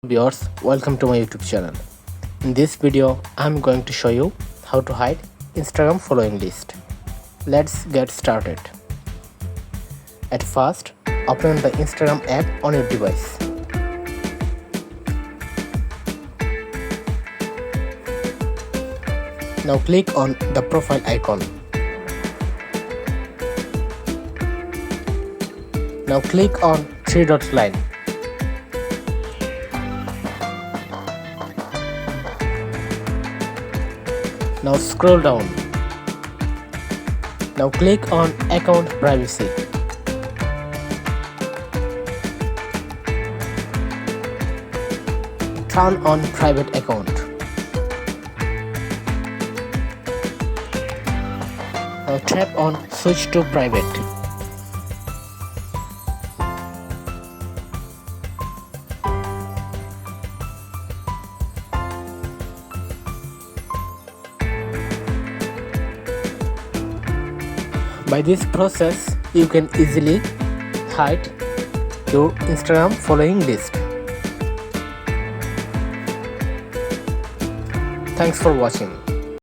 Viewers, welcome to my YouTube channel. In this video, I'm going to show you how to hide Instagram following list. Let's get started. At first, open the Instagram app on your device. Now click on the profile icon. Now click on three dot line. Now scroll down. Now click on account privacy. Turn on private account. Now tap on switch to private. By this process, you can easily hide your Instagram following list. Thanks for watching.